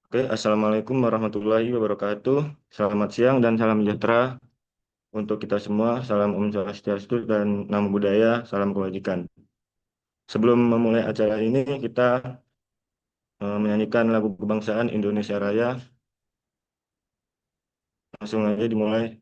Oke, Assalamualaikum warahmatullahi wabarakatuh. Selamat siang dan salam sejahtera untuk kita semua. Salam Om Swastiastu dan Namo Buddhaya, salam kebajikan. Sebelum memulai acara ini, kita menyanyikan lagu kebangsaan Indonesia Raya. Langsung aja dimulai.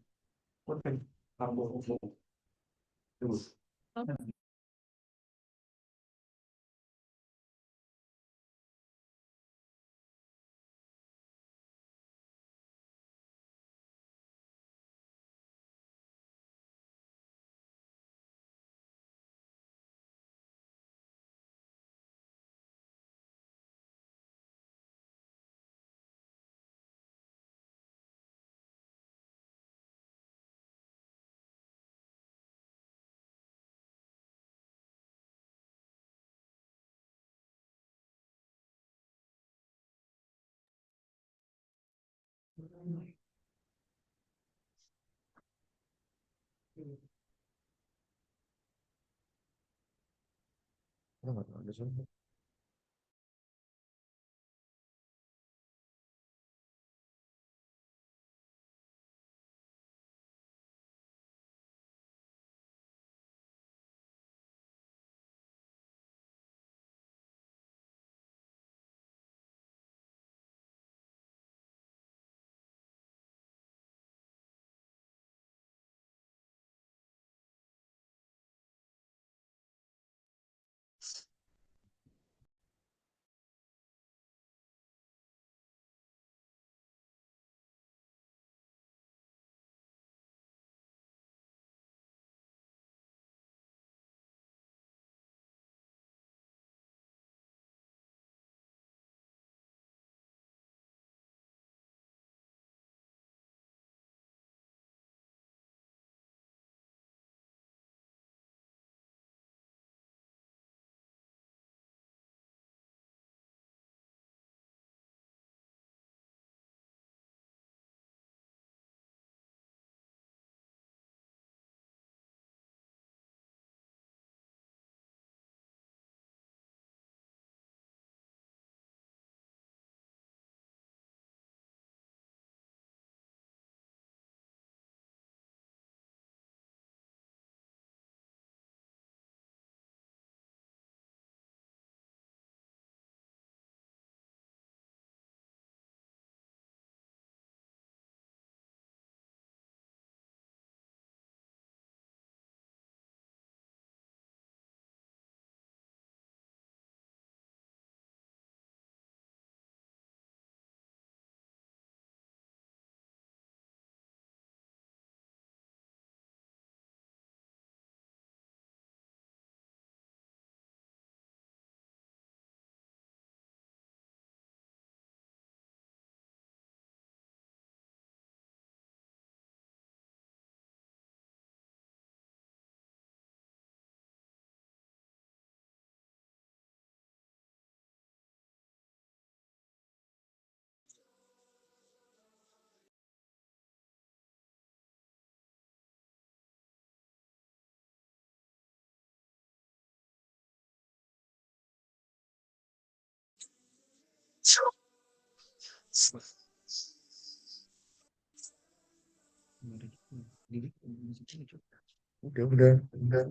Udah. Udah.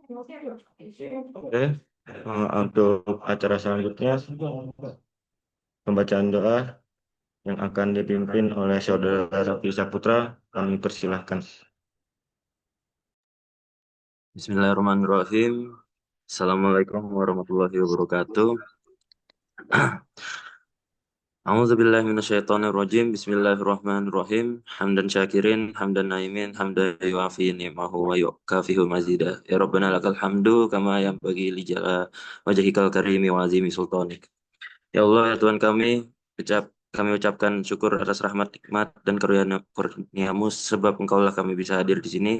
Oke, untuk acara selanjutnya, pembacaan doa yang akan dipimpin oleh Saudara Raffi Saputra, kami persilahkan. Bismillahirrahmanirrahim. Assalamualaikum warahmatullahi wabarakatuh. A'udzubillahi minasyaitonirrajim. Bismillahirrahmanirrahim. Hamdan syakirin, hamdan naimin, hamdan yuafi ni'mahu wa yukafihu mazida. Ya Rabbana lakal hamdu kama yanbaghi li jala wajhikal karimi wa azimi sultanik. Ya Allah, ya Tuhan kami, kami ucapkan syukur atas rahmat, nikmat, dan kurniamu sebab Engkaulah kami bisa hadir di sini.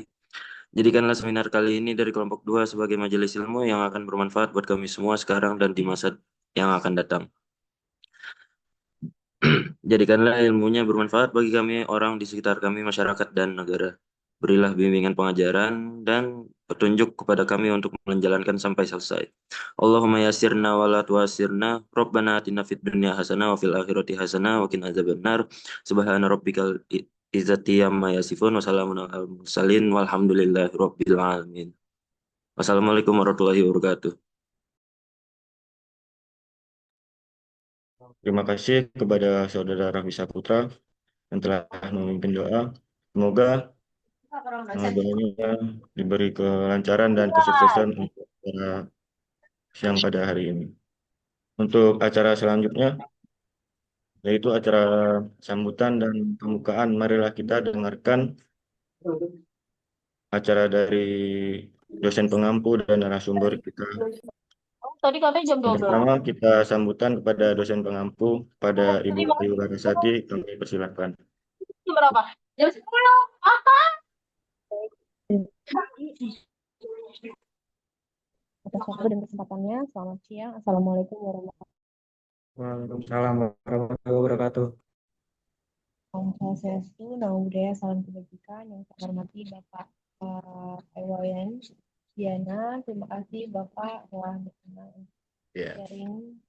Jadikanlah seminar kali ini dari kelompok 2 sebagai majelis ilmu yang akan bermanfaat buat kami semua sekarang dan di masa yang akan datang. Jadikanlah ilmunya bermanfaat bagi kami, orang di sekitar kami, masyarakat, dan negara. Berilah bimbingan pengajaran dan petunjuk kepada kami untuk menjalankan sampai selesai. Allahumma yassirna wa la tuassirna. Rabbana atina fid dunya hasanah wa fil akhirati hasanah wa qina adzabannar. Subhana rabbikal izzati amma yasifun wa salamun alal mursalin walhamdulillahi rabbil alamin. Wassalamualaikum warahmatullahi wabarakatuh. Terima kasih kepada Saudara Raffi Saputra yang telah memimpin doa. Semoga doanya diberi kelancaran dan kesuksesan untuk acara siang pada hari ini. Untuk acara selanjutnya, yaitu acara sambutan dan pembukaan, marilah kita dengarkan acara dari dosen pengampu dan narasumber kita. Tadi katanya jam Yang 12. pertama, kita sambutan kepada dosen pengampu, pada Ibu Tadi Ayu makan Larasati, kami persilahkan. jam berapa? Jam 10. Apa? Atas waktu dan kesempatannya, selamat siang. Assalamualaikum warahmatullahi Waalaikumsalam warahmatullahi wabarakatuh. wabarakatuh. Salam Swastiastu, Namo Buddhaya, salam kebajikan. Yang saya hormati Bapak Ewayan Diana. Terima kasih Bapak telah berkenan untuk Ya. sharing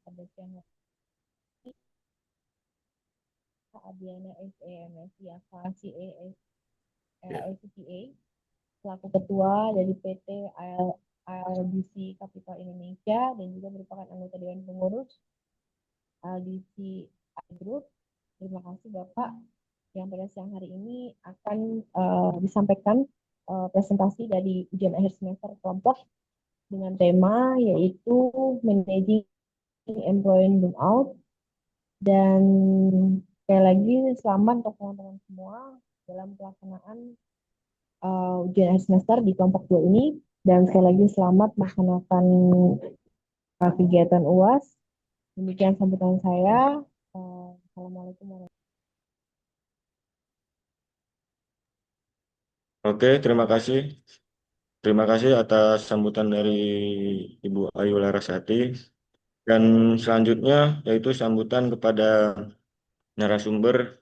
pada siang hari ini. Pak Adiana SEMSI ACCA selaku ketua dari PT ALDC Capital Indonesia dan juga merupakan anggota Dewan Pengurus ALDC Group. Terima kasih Bapak yang pada siang hari ini akan disampaikan presentasi dari ujian akhir semester kelompok dengan tema yaitu Managing Employee Burnout. Dan sekali lagi selamat untuk teman-teman semua dalam pelaksanaan ujian akhir semester di kelompok 2 ini. Dan sekali lagi selamat melaksanakan kegiatan UAS. Demikian sambutan saya. Assalamualaikum warahmatullahi Oke, terima kasih. Terima kasih atas sambutan dari Ibu Ayu Larasati. Dan selanjutnya yaitu sambutan kepada narasumber,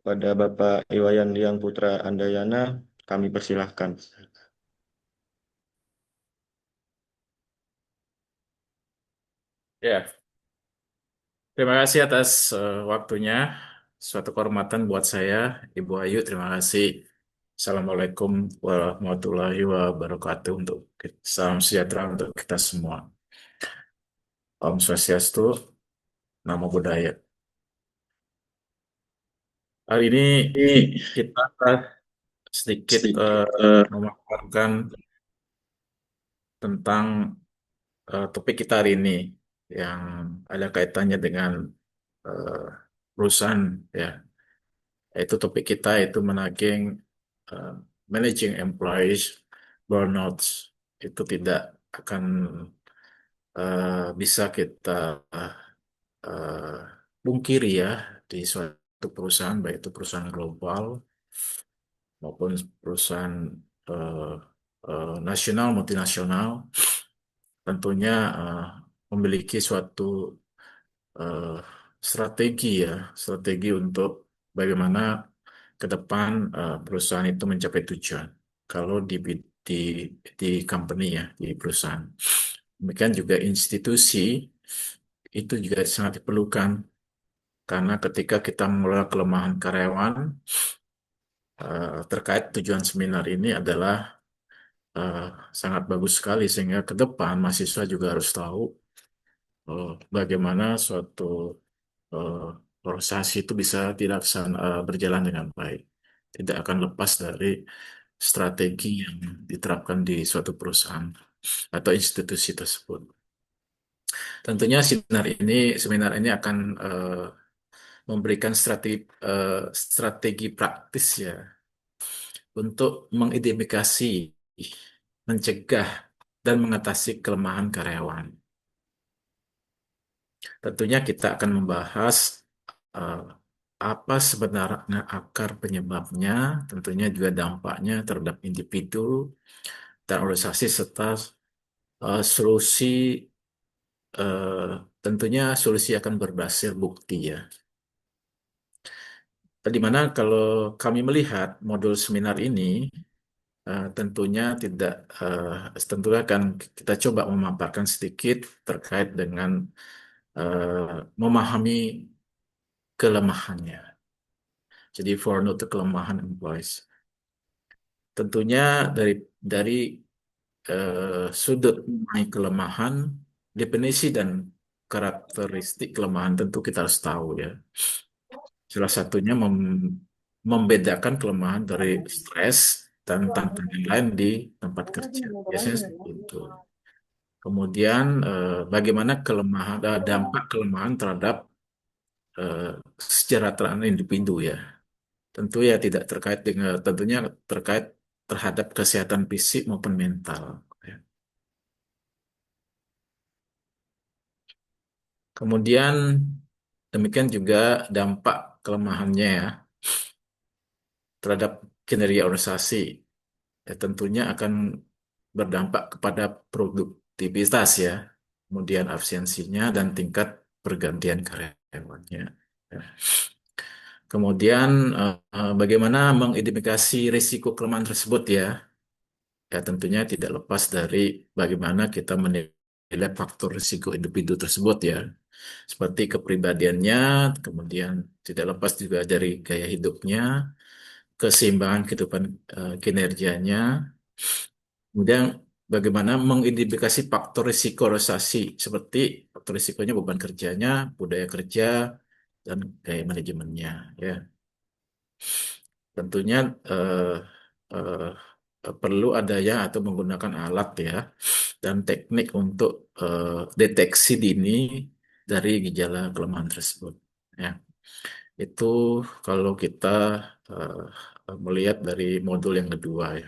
kepada Bapak Iwayan Liang Putra Andayana, kami persilahkan. Ya, terima kasih atas waktunya. Suatu kehormatan buat saya, Ibu Ayu. Terima kasih. Assalamualaikum warahmatullahi wabarakatuh. Salam sejahtera untuk kita semua. Om Swastiastu, Namo Buddhaya. Hari ini Ini kita sedikit sedikit memaparkan tentang topik kita hari ini yang ada kaitannya dengan eh, perusahaan, ya. Yaitu topik kita itu menaging uh, managing employees burnout itu tidak akan bisa kita uh, pungkiri, ya, di suatu perusahaan, baik itu perusahaan global maupun perusahaan eh, nasional, multinasional, tentunya memiliki suatu eh, strategi untuk bagaimana ke depan perusahaan itu mencapai tujuan. Kalau di di company ya, di perusahaan. Demikian juga institusi itu juga sangat diperlukan karena ketika kita mengelola kelemahan karyawan, terkait tujuan seminar ini adalah eh, sangat bagus sekali sehingga ke depan mahasiswa juga harus tahu bagaimana suatu eh, organisasi itu bisa berjalan dengan baik. Tidak akan lepas dari strategi yang diterapkan di suatu perusahaan atau institusi tersebut. Tentunya seminar ini akan memberikan strategi praktis ya untuk mengidentifikasi, mencegah, dan mengatasi kelemahan karyawan. Tentunya kita akan membahas eh, apa sebenarnya akar penyebabnya, tentunya juga dampaknya terhadap individu dan organisasi serta solusi, eh, tentunya solusi akan berbasis bukti ya. Di mana kalau kami melihat modul seminar ini, tentunya tidak, tentunya akan kita coba memaparkan sedikit terkait dengan memahami kelemahannya. Jadi foreknow itu kelemahan employees. Tentunya dari sudut mengenai kelemahan, definisi dan karakteristik kelemahan tentu kita harus tahu ya. Salah satunya membedakan kelemahan dari stres dan tantangan lain di tempat kerja. Biasanya seperti itu. Kemudian bagaimana dampak kelemahan terhadap eh, kesejahteraan individu ya. Tentu ya tidak terkait dengan tentunya terkait terhadap kesehatan fisik maupun mental. Ya. Kemudian demikian juga dampak kelemahannya ya terhadap kinerja organisasi. Ya, tentunya akan berdampak kepada produktivitas ya, kemudian efisiensinya dan tingkat pergantian karyawannya. Ya. Kemudian bagaimana mengidentifikasi risiko kelemahan tersebut ya? Ya tentunya tidak lepas dari bagaimana kita menilai faktor risiko individu tersebut ya, seperti kepribadiannya, kemudian tidak lepas juga dari gaya hidupnya, keseimbangan kehidupan kinerjanya, kemudian bagaimana mengidentifikasi faktor risiko organisasi seperti faktor risikonya beban kerjanya, budaya kerja, dan gaya manajemennya ya. Tentunya eh, eh, perlu adanya atau menggunakan alat ya dan teknik untuk deteksi dini dari gejala kelemahan tersebut. Ya, itu kalau kita eh, melihat dari modul yang kedua ya.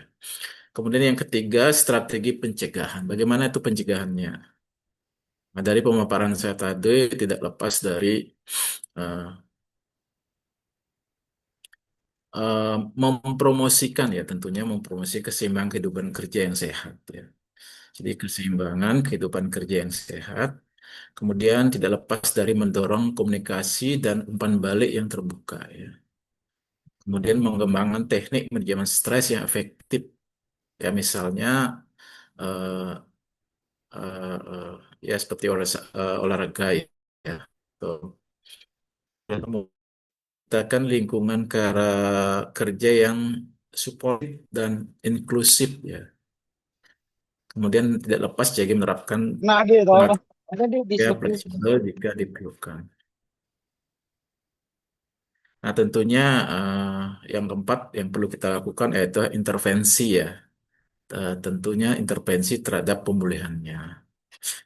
Kemudian yang ketiga, strategi pencegahan. Bagaimana itu pencegahannya? Nah, dari pemaparan saya tadi tidak lepas dari eh, eh, mempromosikan ya tentunya mempromosi keseimbangan kehidupan kerja yang sehat ya. Jadi keseimbangan kehidupan kerja yang sehat, kemudian tidak lepas dari mendorong komunikasi dan umpan balik yang terbuka ya. Kemudian mengembangkan teknik manajemen stres yang efektif ya misalnya eh, eh, ya seperti olahraga ya. Tuh. Ya, Menciptakan lingkungan kerja yang support dan inklusif ya. Kemudian tidak lepas jadi menerapkan Nah, gitu. pengaturan Ada di ya disiplin. fleksibel jika diperlukan. Nah, tentunya yang keempat yang perlu kita lakukan yaitu intervensi ya. Tentunya intervensi terhadap pemulihannya.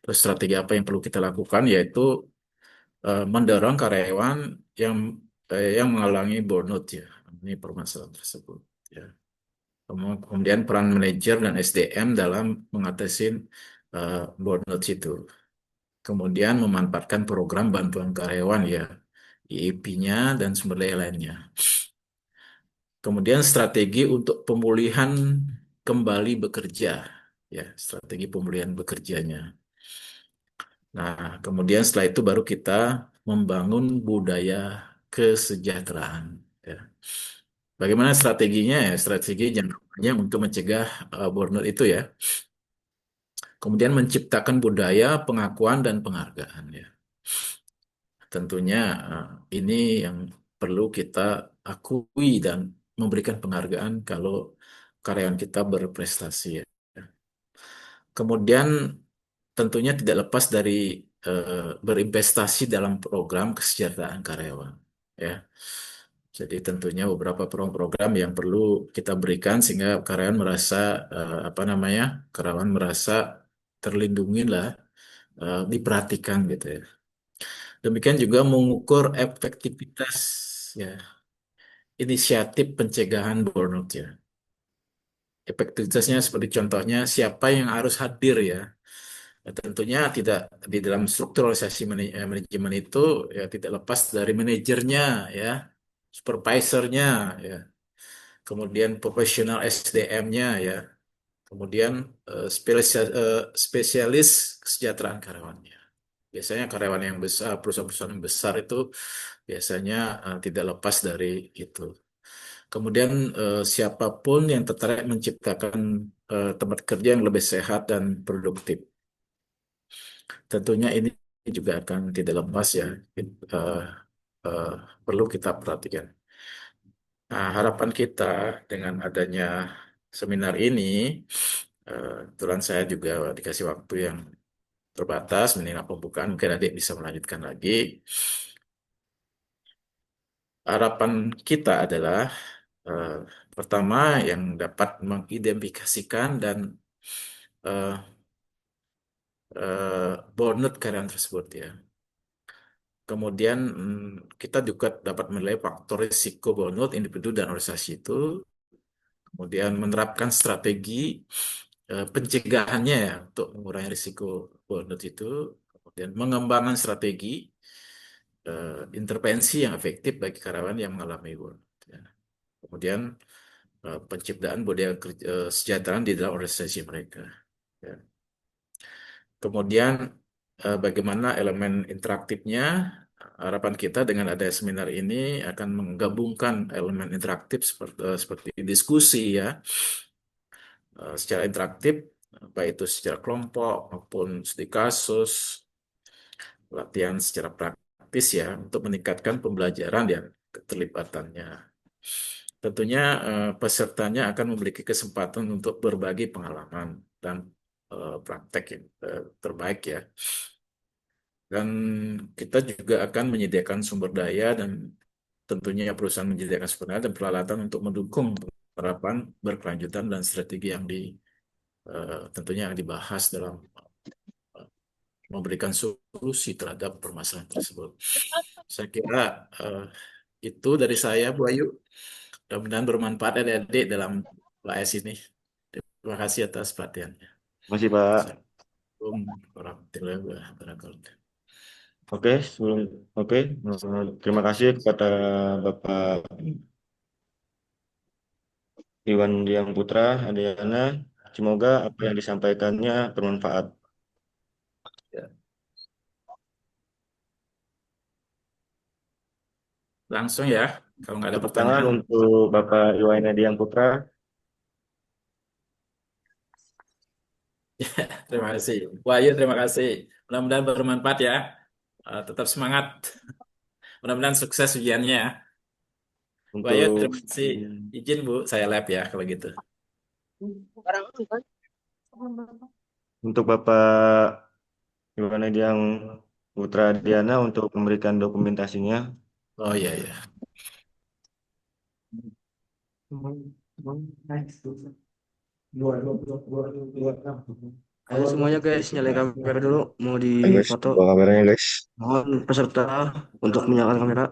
Terus strategi apa yang perlu kita lakukan yaitu mendorong karyawan yang yang mengalami burnout ya. Ini permasalahan tersebut ya. Kemudian peran manajer dan SDM dalam mengatasi burnout itu. Kemudian memanfaatkan program bantuan karyawan ya, IEP-nya dan sumber daya lainnya. Kemudian strategi untuk pemulihan kembali bekerja, ya, strategi pemulihan bekerjanya. Nah, kemudian setelah itu baru kita membangun budaya kesejahteraan. Ya. Bagaimana strateginya? Ya, strategi jangka panjang untuk mencegah burnout itu ya. Kemudian menciptakan budaya pengakuan dan penghargaan ya. Tentunya ini yang perlu kita akui dan memberikan penghargaan kalau karyawan kita berprestasi ya. Kemudian tentunya tidak lepas dari berinvestasi dalam program kesejahteraan karyawan ya. Jadi tentunya beberapa program yang perlu kita berikan sehingga karyawan merasa apa namanya? Karyawan merasa terlindungi lah, diperhatikan gitu ya. Demikian juga mengukur efektivitas ya inisiatif pencegahan burnout ya. Efektivitasnya seperti contohnya siapa yang harus hadir ya. Ya, tentunya tidak di dalam strukturalisasi manajemen itu ya tidak lepas dari manajernya ya, supervisornya ya, kemudian profesional SDM-nya ya, kemudian spesialis kesejahteraan karyawannya. Biasanya karyawan yang besar, perusahaan-perusahaan yang besar itu biasanya tidak lepas dari itu. Kemudian siapapun yang tertarik menciptakan tempat kerja yang lebih sehat dan produktif. Tentunya ini juga akan tidak lepas ya, eh, eh, perlu kita perhatikan. Nah, harapan kita dengan adanya seminar ini, kebetulan saya juga dikasih waktu yang terbatas, mengingat pembukaan, mungkin adik bisa melanjutkan lagi. Harapan kita adalah eh, pertama yang dapat mengidentifikasikan dan eh, burnout karyawan tersebut ya. Kemudian kita juga dapat menilai faktor risiko burnout individu dan organisasi itu, kemudian menerapkan strategi pencegahannya ya untuk mengurangi risiko burnout itu, kemudian mengembangkan strategi intervensi yang efektif bagi karyawan yang mengalami burnout. Ya. Kemudian penciptaan budaya kesejahteraan di dalam organisasi mereka. Ya. Kemudian bagaimana elemen interaktifnya? Harapan kita dengan ada seminar ini akan menggabungkan elemen interaktif seperti diskusi ya, secara interaktif, baik itu secara kelompok maupun studi kasus, latihan secara praktis ya, untuk meningkatkan pembelajaran dan keterlibatannya. Tentunya pesertanya akan memiliki kesempatan untuk berbagi pengalaman dan praktek yang terbaik ya. Dan kita juga akan menyediakan sumber daya dan tentunya perusahaan menyediakan sumber daya dan peralatan untuk mendukung penerapan berkelanjutan dan strategi yang tentunya yang dibahas dalam memberikan solusi terhadap permasalahan tersebut. Saya kira itu dari saya, Bu Ayu. Mudah-mudahan bermanfaat adik-adik dalam UAS ini. Terima kasih atas perhatiannya. Masih Pak. Assalamualaikum warahmatullahi wabarakatuh. Oke, oke. Terima kasih kepada Bapak Iwan Diang Putra, Adriana. Semoga apa yang disampaikannya bermanfaat. Ya. Langsung ya, kalau nggak ada Tepuk tangan pertanyaan. untuk Bapak Iwan Diang Putra. Terima kasih. Wah, ya, terima kasih. Mudah-mudahan bermanfaat ya. Tetap semangat. Mudah-mudahan sukses ujiannya ya. Wah, ya, Untuk terima kasih. Izin Bu, saya lab ya kalau gitu. untuk Bapak Iwan Diang Putra Diana untuk memberikan dokumentasinya. Oh iya ya. Ayo semuanya guys, nyalain kamera dulu. Mau Ayo guys, difoto. buka kameranya guys. Mohon peserta untuk menyalakan kamera.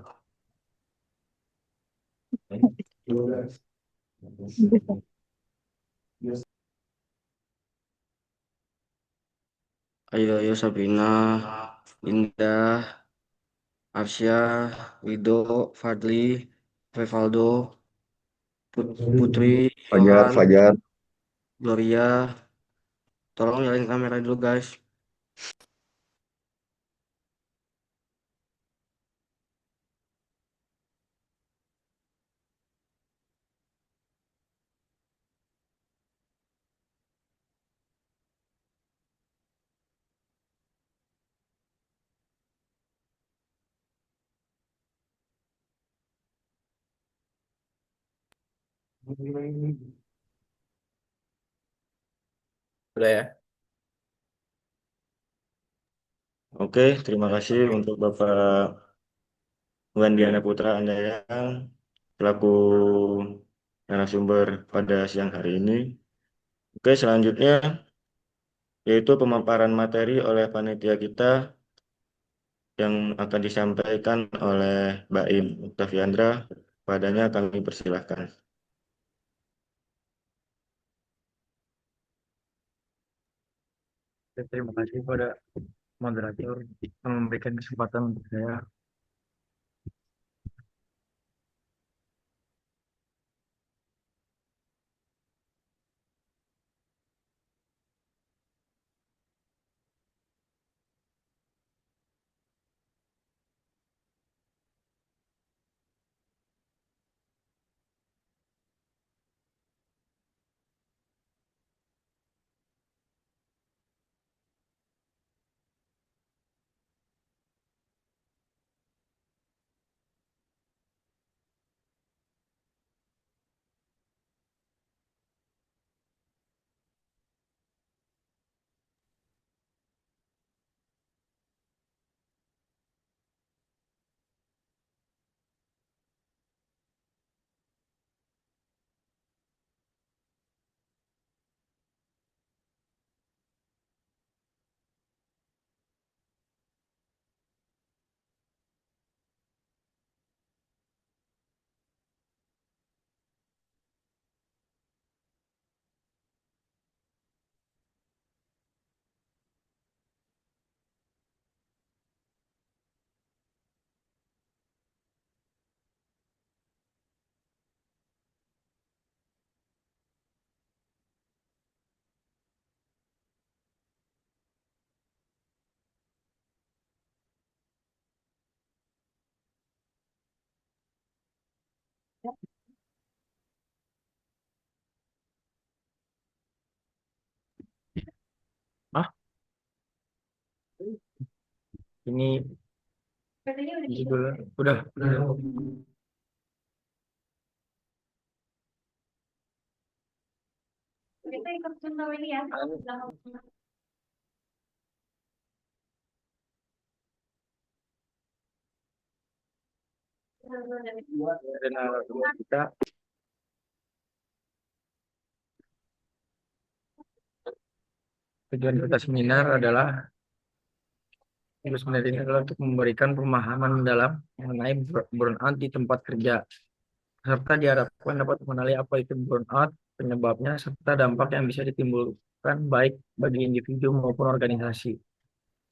Ayo Sabrina, Indah, Arsya, Wido, Fadli, Revaldo, Putri, Fajar, Yohan, Fajar. Gloria, tolong nyalain kamera dulu guys. Udah ya. Oke, terima kasih untuk Bapak Wandiana Putra Anda yang selaku narasumber pada siang hari ini. Oke, selanjutnya yaitu pemaparan materi oleh panitia kita yang akan disampaikan oleh Mbak Im Oktaviandra. Padanya kami persilahkan. Terima kasih pada moderator yang memberikan kesempatan untuk saya. Ah, ini judul udah. Dan kita tujuan kita seminar adalah seminar ini adalah untuk memberikan pemahaman mendalam mengenai burnout di tempat kerja, serta diharapkan dapat mengenali apa itu burnout, penyebabnya, serta dampak yang bisa ditimbulkan baik bagi individu maupun organisasi.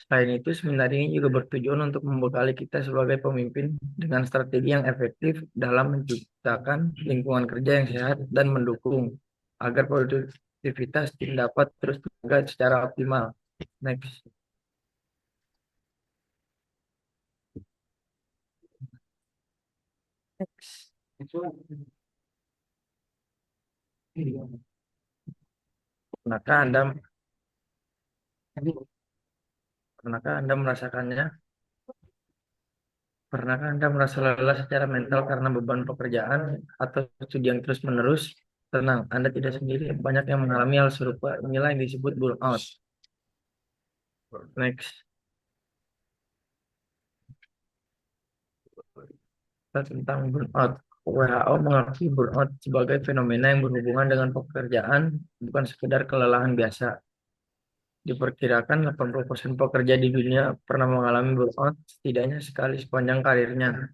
Selain itu, seminar ini juga bertujuan untuk membekali kita sebagai pemimpin dengan strategi yang efektif dalam menciptakan lingkungan kerja yang sehat dan mendukung agar produktivitas tim dapat terus terjaga secara optimal. Next. Pernahkah Anda, pernahkah Anda merasakannya? Pernahkah Anda merasa lelah secara mental karena beban pekerjaan atau studi yang terus-menerus? Tenang, Anda tidak sendiri. Banyak yang mengalami hal serupa. Inilah yang disebut burnout. Next. Tentang burnout. WHO mengakui burnout sebagai fenomena yang berhubungan dengan pekerjaan, bukan sekedar kelelahan biasa. Diperkirakan 80% pekerja di dunia pernah mengalami burnout setidaknya sekali sepanjang karirnya.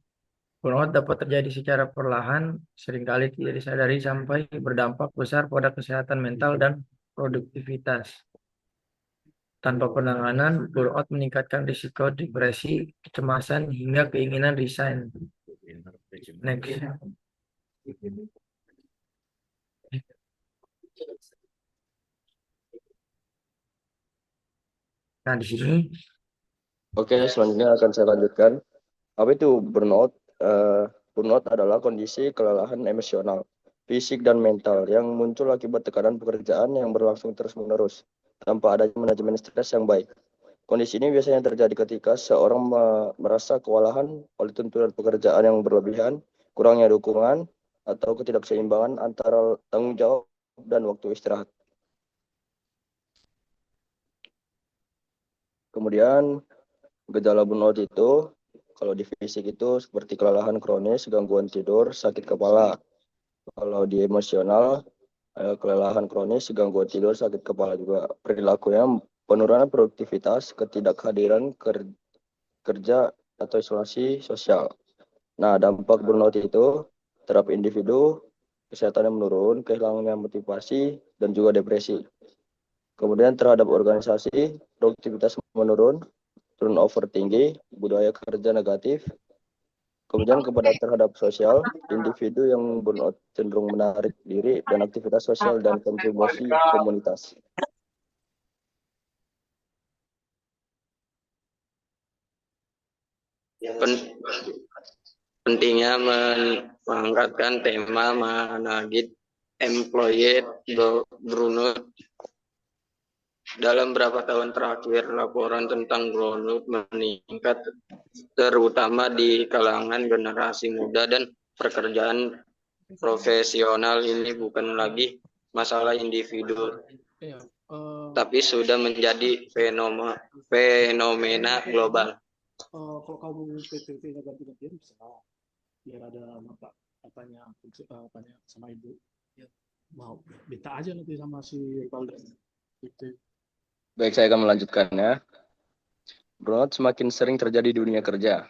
Burnout dapat terjadi secara perlahan, seringkali tidak disadari sampai berdampak besar pada kesehatan mental dan produktivitas. Tanpa penanganan, burnout meningkatkan risiko depresi, kecemasan, hingga keinginan resign. Next. Nah, di sini Oke, selanjutnya akan saya lanjutkan. Apa itu burnout? Burnout adalah kondisi kelelahan emosional, fisik, dan mental yang muncul akibat tekanan pekerjaan yang berlangsung terus-menerus tanpa adanya manajemen stres yang baik. Kondisi ini biasanya terjadi ketika seorang merasa kewalahan oleh tuntutan pekerjaan yang berlebihan, kurangnya dukungan, atau ketidakseimbangan antara tanggung jawab dan waktu istirahat. Kemudian gejala burnout itu, kalau di fisik itu seperti kelelahan kronis, gangguan tidur, sakit kepala. Kalau di emosional, kelelahan kronis, gangguan tidur, sakit kepala juga. Perilakunya penurunan produktivitas, ketidakhadiran kerja atau isolasi sosial. Nah, dampak burnout itu terhadap individu, kesehatannya menurun, kehilangan motivasi, dan juga depresi. Kemudian terhadap organisasi, produktivitas menurun, turnover tinggi, budaya kerja negatif. Kemudian kepada terhadap sosial, individu yang burnout cenderung menarik diri dan aktivitas sosial dan kontribusi komunitas. Pentingnya mengangkatkan tema managed employee burnout. Dalam beberapa tahun terakhir, laporan tentang burnout meningkat, terutama di kalangan generasi muda, dan pekerjaan profesional ini bukan lagi masalah individu, tapi sudah menjadi fenomena global. Kalau kamu PPT ganti-gantian bisa, biar ada apanya sama ibu. Mau minta aja nanti sama si Baldan. Gitu. Baik, saya akan melanjutkannya. Burnout semakin sering terjadi di dunia kerja.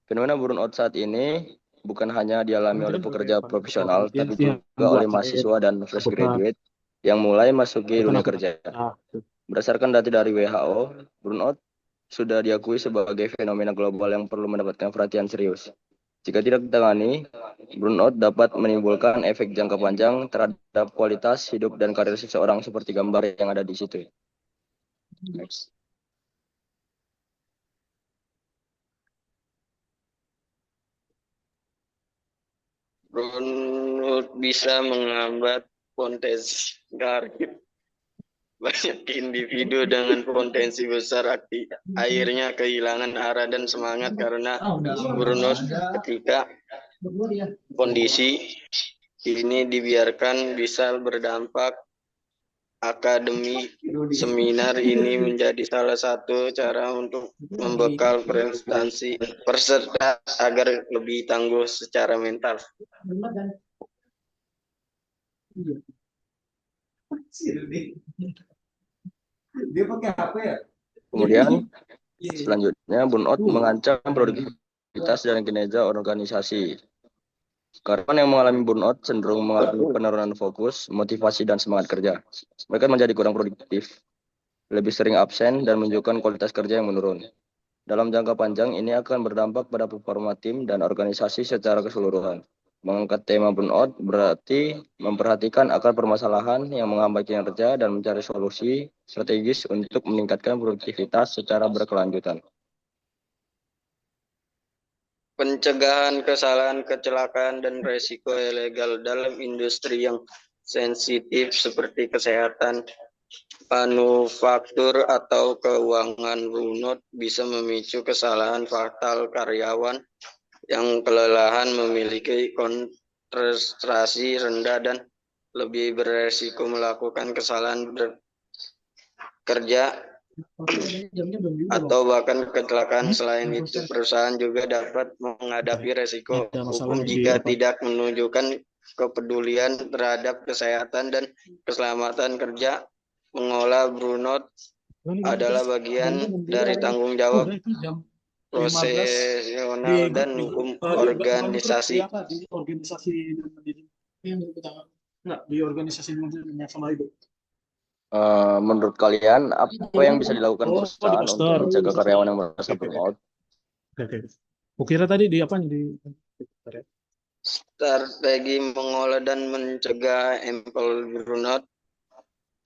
Fenomena burnout saat ini bukan hanya dialami oleh pekerja profesional, tapi juga oleh mahasiswa dan fresh graduate yang mulai masuki dunia kerja. Berdasarkan data dari WHO, burnout sudah diakui sebagai fenomena global yang perlu mendapatkan perhatian serius. Jika tidak ditangani, burnout dapat menimbulkan efek jangka panjang terhadap kualitas hidup dan karir seseorang seperti gambar yang ada di situ. Next. Burnout bisa menghambat potensi karir banyak individu dengan potensi besar, akhirnya kehilangan arah dan semangat karena burnout. Ketika kondisi ini dibiarkan, bisa berdampak. Akademi seminar ini menjadi salah satu cara untuk membekal peserta agar lebih tangguh secara mental. Dia pakai HP ya? Kemudian selanjutnya burnout mengancam produktivitas dan kinerja organisasi. Karyawan yang mengalami burnout cenderung mengalami penurunan fokus, motivasi, dan semangat kerja. Mereka menjadi kurang produktif, lebih sering absen, dan menunjukkan kualitas kerja yang menurun. Dalam jangka panjang, ini akan berdampak pada performa tim dan organisasi secara keseluruhan. Mengangkat tema burnout berarti memperhatikan akar permasalahan yang menghambat kinerja dan mencari solusi strategis untuk meningkatkan produktivitas secara berkelanjutan. Pencegahan kesalahan, kecelakaan, dan resiko ilegal dalam industri yang sensitif seperti kesehatan, manufaktur, atau keuangan. Burnout bisa memicu kesalahan fatal. Karyawan yang kelelahan memiliki konsentrasi rendah dan lebih beresiko melakukan kesalahan kerja atau bahkan kecelakaan. Selain itu, perusahaan juga dapat menghadapi resiko hukum jika tidak menunjukkan kepedulian terhadap kesehatan dan keselamatan kerja. Mengolah burnout adalah bagian dari tanggung jawab profesional dan hukum organisasi. Di organisasi sama ibu. Menurut kalian, apa yang bisa dilakukan perusahaan untuk mencegah karyawan yang merasa burnout? Kukira tadi di apa di strategi mengolah dan mencegah employee burnout.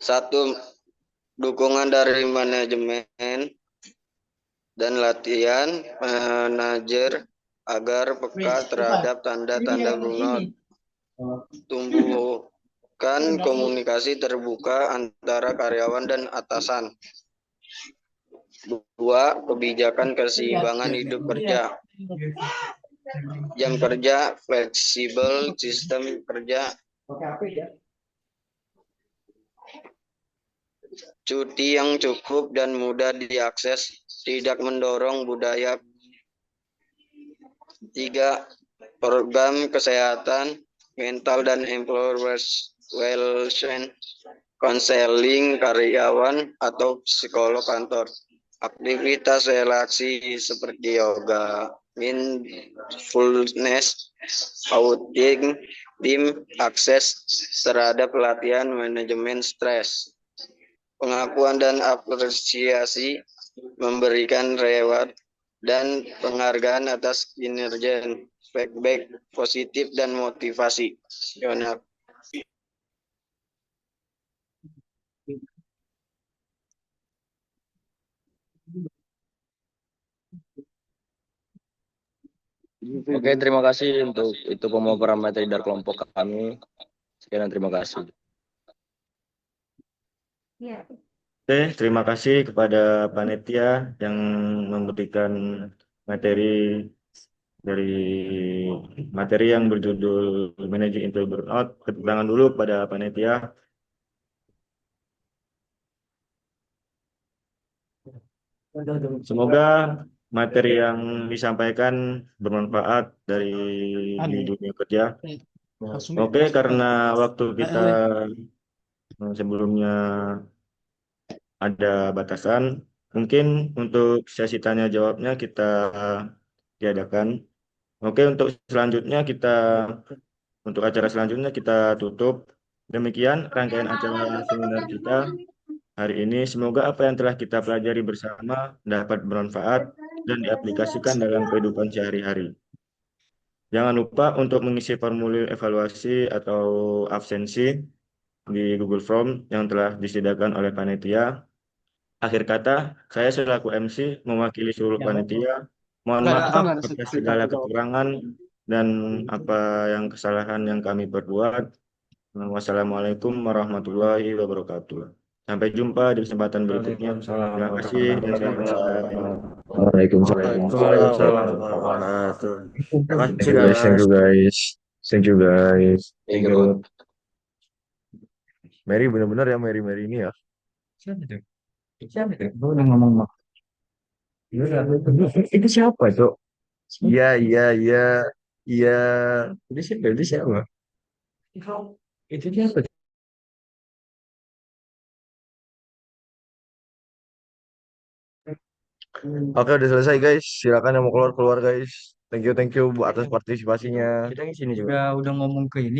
1. dukungan dari manajemen dan latihan manajer agar peka terhadap tanda-tanda burnout. Tumbuhkan komunikasi terbuka antara karyawan dan atasan. 2. Kebijakan keseimbangan hidup kerja. Jam kerja fleksibel, sistem kerja, cuti yang cukup dan mudah diakses, tidak mendorong budaya. 3. Program kesehatan mental dan employer well-being, konseling karyawan atau psikolog kantor. Aktivitas relaksi seperti yoga, mindfulness, outing, tim, akses terhadap pelatihan manajemen stres. Pengakuan dan apresiasi, memberikan reward dan penghargaan atas kinerja, feedback positif dan motivasi. Oke, terima kasih untuk itu pemaparan materi dari kelompok kami. Sekian, terima kasih. Oke, terima kasih kepada panitia yang memberikan materi dari materi yang berjudul Managing Employee Burnout. Tepuk tangan dulu kepada panitia. Semoga materi yang disampaikan bermanfaat di dunia kerja. Oke, karena waktu kita sebelumnya ada batasan, mungkin untuk sesi tanya jawabnya kita tiadakan. Oke, untuk acara selanjutnya kita tutup. Demikian rangkaian acara seminar kita hari ini. Semoga apa yang telah kita pelajari bersama dapat bermanfaat dan diaplikasikan dalam kehidupan sehari-hari. Jangan lupa untuk mengisi formulir evaluasi atau absensi di Google Form yang telah disediakan oleh panitia. Akhir kata, saya selaku MC mewakili seluruh panitia. Mohon maaf atas segala kekurangan dan apa yang kesalahan yang kami perbuat. Wassalamualaikum warahmatullahi wabarakatuh. Sampai jumpa di kesempatan berikutnya. Terima kasih dan salam sehat. Waalaikumsalam. Waalaikumsalam warahmatullahi wabarakatuh. Terima Thank kasih you guys, thank you guys. guys. Thank you guys. Thank you. Mary bener-bener ya, Mary ini ya. Siapa itu? Gue udah ngomong mak. Itu siapa, Cok? Iya, iya, iya. Iya. Itu siapa? Itu siapa? Itu siapa? Oke, udah selesai guys. Silakan yang mau keluar keluar guys. Thank you buat atas partisipasinya. Kita di sini juga udah ngomong ke ini.